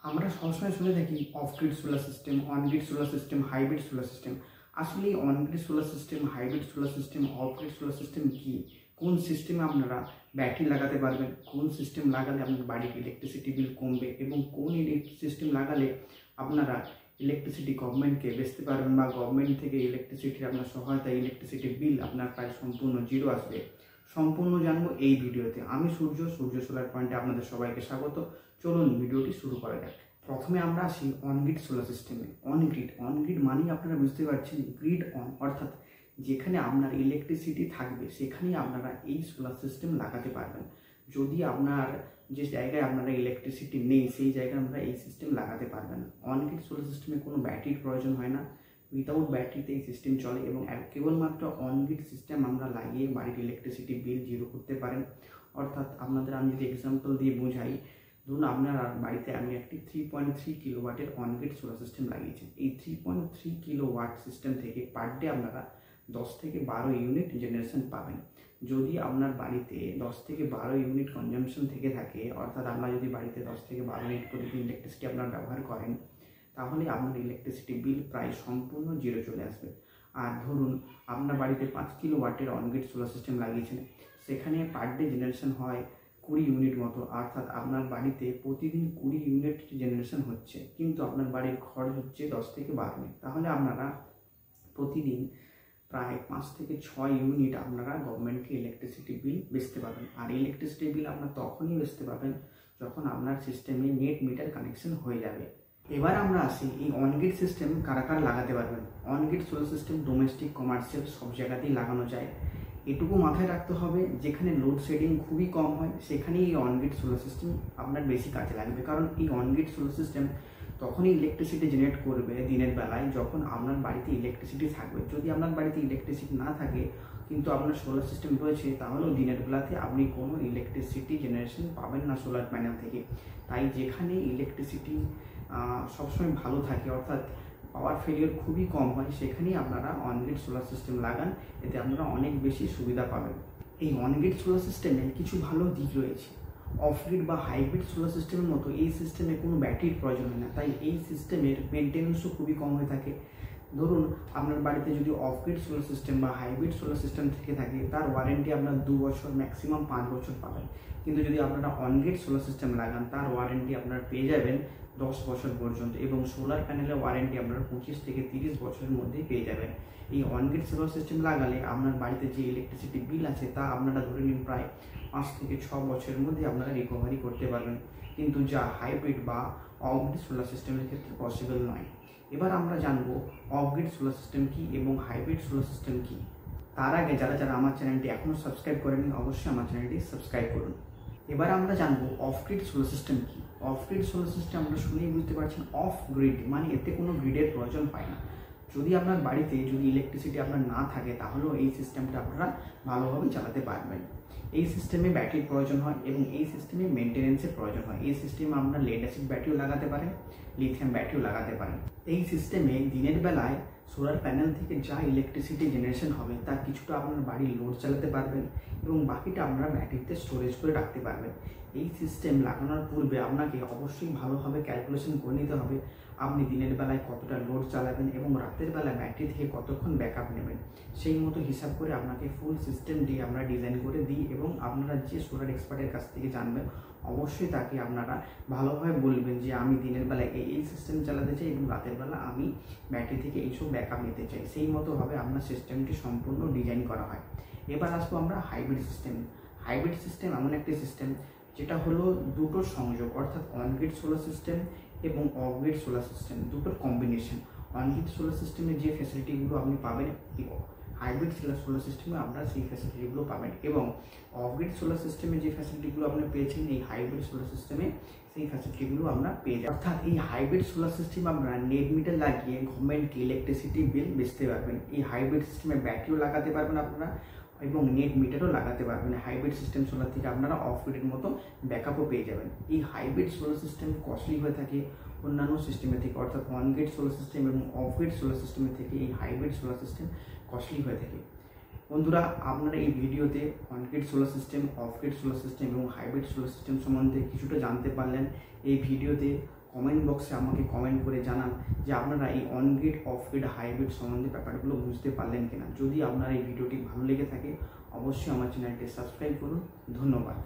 আমরা সবসময় শুনে থাকি of grid solar system, on grid solar system, hybrid solar system. আসলে এই on grid solar system, hybrid solar system, of grid solar system কি? কোন সিস্টেমে আপনারা ব্যাটারি লাগাতে পারবেন, কোন সিস্টেম লাগালে আপনার বাড়ির ইলেকট্রিসিটি বিল কমবে এবং কোন সিস্টেম লাগালে আপনারা ইলেকট্রিসিটি গভর্নমেন্টকে বেচতে পারবেন বা গভর্নমেন্ট থেকে ইলেকট্রিসিটির আপনার সহায়তায় ইলেকট্রিসিটি বিল আপনার প্রায় সম্পূর্ণ জিরো আসবে, সম্পূর্ণ জানবো এই ভিডিওতে। আমি সূর্য সোলার পয়েন্টে আপনাদের সবাইকে স্বাগত। চলুন ভিডিওটি শুরু করা যাক। প্রথমে আমরা আসি অন গ্রিড সোলার সিস্টেমে। অন গ্রিড মানেই আপনারা বুঝতে পারছেন গ্রিড অন, অর্থাৎ যেখানে আপনার ইলেকট্রিসিটি থাকবে সেখানেই আপনারা এই সোলার সিস্টেম লাগাতে পারবেন। যদি আপনার যে জায়গায় আপনারা ইলেকট্রিসিটি নেই সেই জায়গায় আপনারা এই সিস্টেম লাগাতে পারবেন। অন গ্রিড সোলার সিস্টেমে কোনো ব্যাটারির প্রয়োজন হয় না, উইথাউট ব্যাটারিতে এই সিস্টেম চলে এবং কেবলমাত্র অন গ্রিড সিস্টেম আমরা লাগিয়ে বাড়ির ইলেকট্রিসিটি বিল জিরো করতে পারেন। অর্থাৎ আপনাদের আমি যদি এক্সাম্পল দিয়ে বোঝাই, ধরুন আপনার বাড়িতে আমি একটি 3.3 কিলোওয়াটের অন গ্রিড সোলার সিস্টেম লাগিয়েছেন। এই 3.3 কিলোওয়াট সিস্টেম থেকে পার ডে আপনারা 10 থেকে 12 ইউনিট জেনারেশন পাবেন। যদি আপনার বাড়িতে 10 থেকে 12 ইউনিট কনজামশন থেকে থাকে, অর্থাৎ আমরা যদি বাড়িতে 10 থেকে 12 ইউনিট করে ইলেকট্রিসিটি আপনারা ব্যবহার করেন, তাহলে আপনার ইলেকট্রিসিটি বিল প্রায় সম্পূর্ণ জিরো চলে আসবে। আর ধরুন আপনার বাড়িতে 5 কিলোওয়াটের অন গ্রিড সোলার সিস্টেম লাগিয়েছেন, সেখানে পার ডে জেনারেশন হয় 20 ইউনিট মতো, অর্থাৎ আপনার বাড়িতে প্রতিদিন 20 ইউনিট জেনারেশন হচ্ছে, কিন্তু আপনার বাড়ির খরচ হচ্ছে 10 থেকে 12 ইউনিট। তাহলে আপনারা প্রতিদিন প্রায় 5 থেকে 6 ইউনিট আপনারা গভর্নমেন্টকে ইলেকট্রিসিটি বিল বেচতে পাবেন। আর ইলেকট্রিসিটি বিল আপনার তখনই বেচতে পাবেন যখন আপনার সিস্টেমে নেট মিটার কানেকশন হয়ে যাবে। এবার আমরা আসি এই অন গ্রিড সিস্টেম কারা কারা লাগাতে পারবেন। On grid solar system domestic, commercial সব জায়গাতেই লাগানো যায়। এটুকু মাথায় রাখতে হবে, যেখানে লোডশেডিং খুবই কম হয় সেখানেই এই অন গ্রিড সোলার সিস্টেম আপনার বেশি কাজে লাগবে। কারণ এই অন গ্রিড সোলার সিস্টেম তখনই ইলেকট্রিসিটি জেনারেট করবে দিনের বেলায় যখন আপনার বাড়িতে ইলেকট্রিসিটি থাকবে। যদি আপনার বাড়িতে ইলেকট্রিসিটি না থাকে কিন্তু আপনার সোলার সিস্টেম রয়েছে, তাহলেও দিনের বেলাতে আপনি কোনো ইলেকট্রিসিটি জেনারেশন পাবেন না সোলার প্যানেল থেকে। তাই যেখানে ইলেকট্রিসিটি সবসময় ভালো থাকে, অর্থাৎ পাওয়ার ফেলিওর খুবই কম হয়, সেখানেই আপনারা অন গ্রিড সোলার সিস্টেম লাগান, এতে আপনারা অনেক বেশি সুবিধা পাবেন। এই অন গ্রিড সোলার সিস্টেমে কিছু ভালো দিক রয়েছে। অফ গ্রিড বা হাইব্রিড সোলার সিস্টেমের মতো এই সিস্টেমে কোনো ব্যাটারির প্রয়োজন হয় না, তাই এই সিস্টেমের মেনটেন্যান্সও খুবই কম হয়ে থাকে। ধরুন আপনার বাড়িতে যদি অফ গ্রিড সোলার সিস্টেম বা হাইব্রিড সোলার সিস্টেম থেকে থাকে, তার ওয়ারেন্টি আপনার 2 বছর, ম্যাক্সিমাম 5 বছর পাবেন। কিন্তু যদি আপনারা অন গ্রিড সোলার সিস্টেম লাগান, তার ওয়ারেন্টি আপনারা পেয়ে যাবেন 10 বছর পর্যন্ত এবং সোলার প্যানেলের ওয়ারেন্টি আপনারা 25 থেকে 30 বছরের মধ্যেই পেয়ে যাবেন। এই অন গ্রিড সোলার সিস্টেম লাগালে আপনার বাড়িতে যে ইলেকট্রিসিটি বিল আছে তা আপনারা ধরে নিন প্রায় 5 থেকে 6 বছরের মধ্যে আপনারা রিকভারি করতে পারবেন, কিন্তু যা হাইব্রিড বা অফ গ্রিড সোলার সিস্টেমের ক্ষেত্রে পসিবল নয়। এবার আমরা জানবো অফ গ্রিড সোলার সিস্টেম কি এবং হাইব্রিড সোলার সিস্টেম কি। তার আগে যারা আমার চ্যানেলটি এখনও সাবস্ক্রাইব করেনি, অবশ্যই আমার চ্যানেলটি সাবস্ক্রাইব করুন। এবার আমরা জানবো অফ গ্রিড সোলার সিস্টেম কি। অফ গ্রিড সোলার সিস্টেম আমরা শুনেই বুঝতে পারছেন, অফ গ্রিড মানে এতে কোনো গ্রিডের প্রয়োজন হয় না। যদি আপনার বাড়িতে যদি ইলেকট্রিসিটি আপনার না থাকে, তাহলেও এই সিস্টেমটা আপনারা ভালোভাবে চালাতে পারবেন। এই সিস্টেমে ব্যাটারির প্রয়োজন হয় এবং এই সিস্টেমে মেনটেন্যান্সের প্রয়োজন হয়। এই সিস্টেমে আপনার লেড অ্যাসিড ব্যাটারিও লাগাতে পারেন, লিথিয়াম ব্যাটারিও লাগাতে পারেন। এই সিস্টেমে দিনের বেলায় সোলার প্যানেল থেকে যা ইলেকট্রিসিটি জেনারেশন হবে তার কিছুটা আপনার বাড়ির লোড চালাতে পারবেন এবং বাকিটা আপনারা ব্যাটারিতে স্টোরেজ করে রাখতে পারবেন। এই সিস্টেম লাগানোর পূর্বে আপনাকে অবশ্যই ভালোভাবে ক্যালকুলেশন করে নিতে হবে আপনি দিনের বেলায় কতটা লোড চালাবেন এবং রাতের বেলায় ব্যাটারি থেকে কতক্ষণ ব্যাকআপ নেবেন। সেই মতো হিসাব করে আপনাকে ফুল সিস্টেমটি আমরা ডিজাইন করে দিই এবং আপনারা যে সোলার এক্সপার্টের কাছ থেকে জানবেন, অবশ্যই তাকে আপনারা ভালোভাবে বলবেন যে আমি দিনের বেলায় এই সিস্টেম চালাতে চাই এবং রাতের বেলা আমি ব্যাটারি থেকে এইসব ব্যাকআপ নিতে চাই। সেই মতোভাবে আপনার সিস্টেমটি সম্পূর্ণ ডিজাইন করা হয়। এবার আসবো আমরা হাইব্রিড সিস্টেম। হাইব্রিড সিস্টেম এমন একটি সিস্টেম যেটা হলো দুটোর সংযোগ, অর্থাৎ অন গ্রিড সোলার সিস্টেম এবং অফ গ্রিড সোলার সিস্টেম দুটোর কম্বিনেশন। অন গ্রিড সোলার সিস্টেমে যে ফ্যাসিলিটিগুলো আপনি পাবেন, হাইব্রিড সোলার সিস্টেমে আপনারা সেই ফ্যাসিলিটিগুলো পাবেন এবং অফ গ্রিড সোলার সিস্টেমে যে ফ্যাসিলিটিগুলো আপনি পেয়েছেন, এই হাইব্রিড সোলার সিস্টেমে সেই ফ্যাসিলিটিগুলো আমরা পেয়ে যাই। অর্থাৎ এই হাইব্রিড সোলার সিস্টেম আপনারা নেট মিটার লাগিয়ে গভর্নমেন্টকে ইলেকট্রিসিটি বিল বেচতে পারবেন। এই হাইব্রিড সিস্টেমে ব্যাটারিও লাগাতে পারবেন আপনারা এবং নেট মিটারও লাগাতে পারবেন। হাইব্রিড সিস্টেম সোলার থেকে আপনারা অফ গ্রিডের মতো ব্যাকআপও পেয়ে যাবেন। এই হাইব্রিড সোলার সিস্টেম কস্টলি হয়ে থাকে অন্যান্য সিস্টেমের থেকে, অর্থাৎ অন গ্রিড সোলার সিস্টেম এবং অফ গ্রিড সোলার সিস্টেমের থেকে এই হাইব্রিড সোলার সিস্টেম কস্টলি হয়ে থাকে। বন্ধুরা, আপনারা এই ভিডিওতে on grid solar system, of grid solar system এবং হাইব্রিড সোলার সিস্টেম সম্বন্ধে কিছুটা জানতে পারলেন। এই ভিডিওতে কমেন্ট বক্সে আমাকে কমেন্ট করে জানান যে আপনারা এই on grid, of grid, hybrid সম্বন্ধে ব্যাপারগুলো বুঝতে পারলেন কিনা। যদি আপনার এই ভিডিওটি ভালো লেগে থাকে অবশ্যই আমার চ্যানেলটি সাবস্ক্রাইব করুন। ধন্যবাদ।